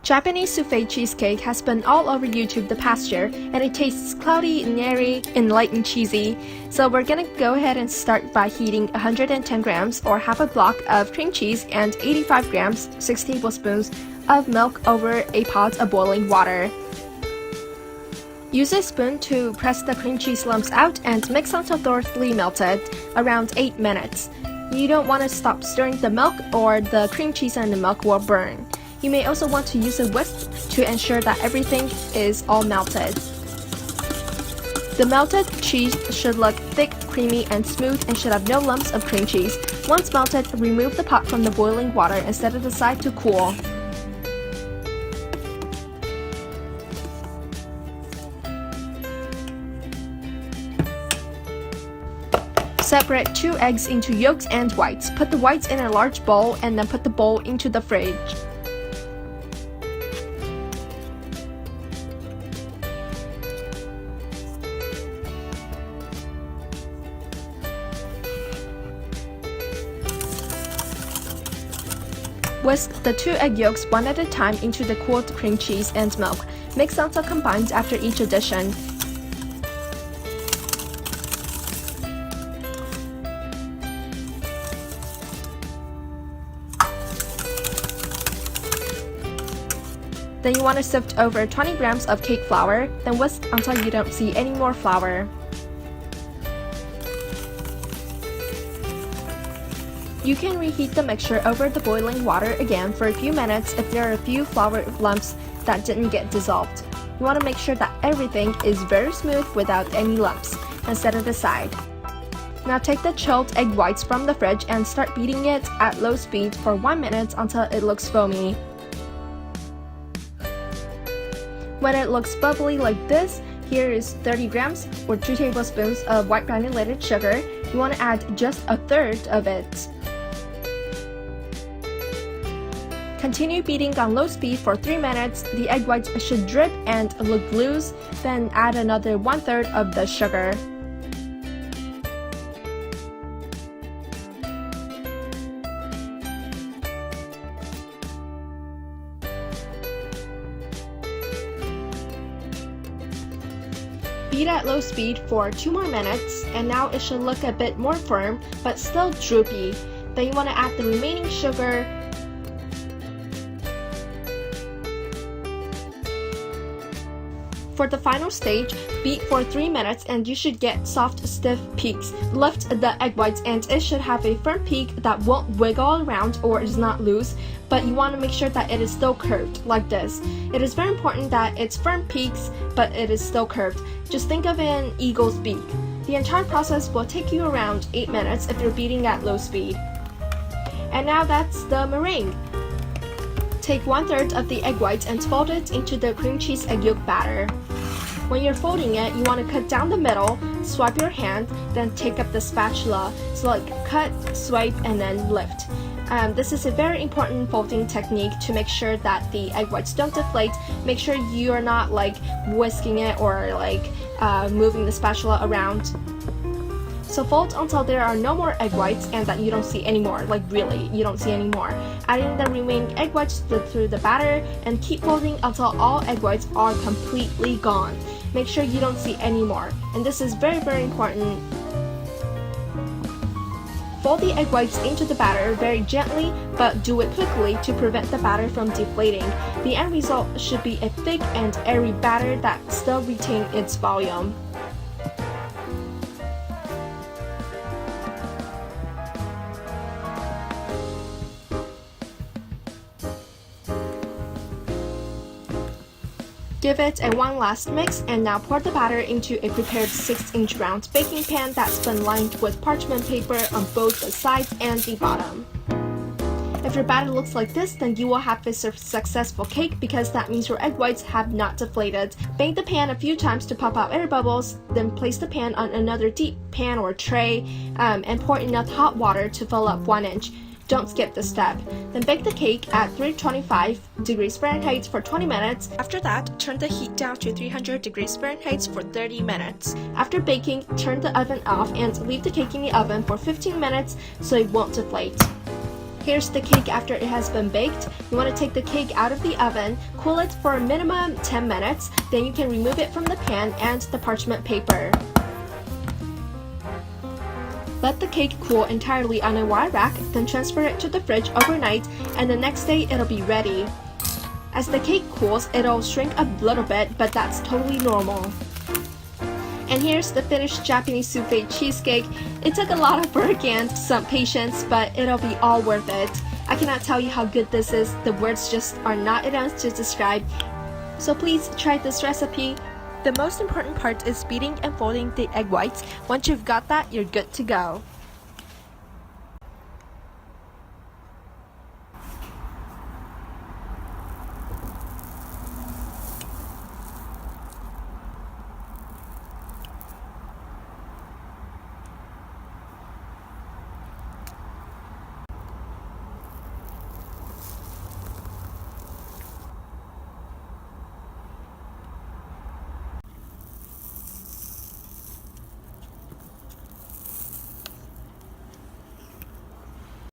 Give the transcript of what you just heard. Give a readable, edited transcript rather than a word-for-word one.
Japanese souffle cheesecake has been all over YouTube the past year, and it tastes cloudy, nary, and light and cheesy. So we're gonna go ahead and start by heating 110 grams or half a block of cream cheese and 85 grams, 6 tablespoons of milk over a pot of boiling water. Use a spoon to press the cream cheese lumps out and mix until thoroughly melted, around 8 minutes. You don't want to stop stirring the milk or the cream cheese and the milk will burn. You may also want to use a whisk to ensure that everything is all melted. The melted cheese should look thick, creamy, and smooth and should have no lumps of cream cheese. Once melted, remove the pot from the boiling water and set it aside to cool. Separate 2 eggs into yolks and whites. Put the whites in a large bowl and then put the bowl into the fridge. Whisk the 2 egg yolks one at a time into the cooled cream cheese and milk. Mix until combined after each addition. Then you want to sift over 20 grams of cake flour, then whisk until you don't see any more flour. You can reheat the mixture over the boiling water again for a few minutes if there are a few flour lumps that didn't get dissolved. You want to make sure that everything is very smooth without any lumps, and set it aside. Now take the chilled egg whites from the fridge and start beating it at low speed for 1 minute until it looks foamy. When it looks bubbly like this, here is 30 grams or 2 tablespoons of white granulated sugar. You want to add just a third of it. Continue beating on low speed for 3 minutes. The egg whites should drip and look loose. Then add another 1/3 of the sugar. Beat at low speed for 2 more minutes, and now it should look a bit more firm but still droopy. Then you want to add the remaining sugar. For the final stage, beat for 3 minutes and you should get soft, stiff peaks. Lift the egg whites and it should have a firm peak that won't wiggle around or is not loose, but you want to make sure that it is still curved, like this. It is very important that it's firm peaks, but it is still curved. Just think of an eagle's beak. The entire process will take you around 8 minutes if you're beating at low speed. And now that's the meringue. Take 1/3 of the egg whites and fold it into the cream cheese egg yolk batter. When you're folding it, you want to cut down the middle, swipe your hand, then take up the spatula. So like cut, swipe, and then lift. This is a very important folding technique to make sure that the egg whites don't deflate. Make sure you are not like whisking it or like moving the spatula around. So fold until there are no more egg whites and that you don't see any more, like really, you don't see any more. Adding the remaining egg whites through the batter and keep folding until all egg whites are completely gone. Make sure you don't see any more, and this is very, very important. Fold the egg whites into the batter very gently, but do it quickly to prevent the batter from deflating. The end result should be a thick and airy batter that still retains its volume. Give it a one last mix, and now pour the batter into a prepared 6-inch round baking pan that's been lined with parchment paper on both the sides and the bottom. If your batter looks like this, then you will have a successful cake because that means your egg whites have not deflated. Bang the pan a few times to pop out air bubbles, then place the pan on another deep pan or tray and pour enough hot water to fill up 1 inch. Don't skip this step. Then bake the cake at 325 degrees Fahrenheit for 20 minutes. After that, turn the heat down to 300 degrees Fahrenheit for 30 minutes. After baking, turn the oven off and leave the cake in the oven for 15 minutes so it won't deflate. Here's the cake after it has been baked. You want to take the cake out of the oven, cool it for a minimum 10 minutes, then you can remove it from the pan and the parchment paper. Let the cake cool entirely on a wire rack, then transfer it to the fridge overnight, and the next day it'll be ready. As the cake cools, it'll shrink a little bit, but that's totally normal. And here's the finished Japanese souffle cheesecake. It took a lot of work and some patience, but it'll be all worth it. I cannot tell you how good this is. The words just are not enough to describe. So please try this recipe. The most important part is beating and folding the egg whites. Once you've got that, you're good to go.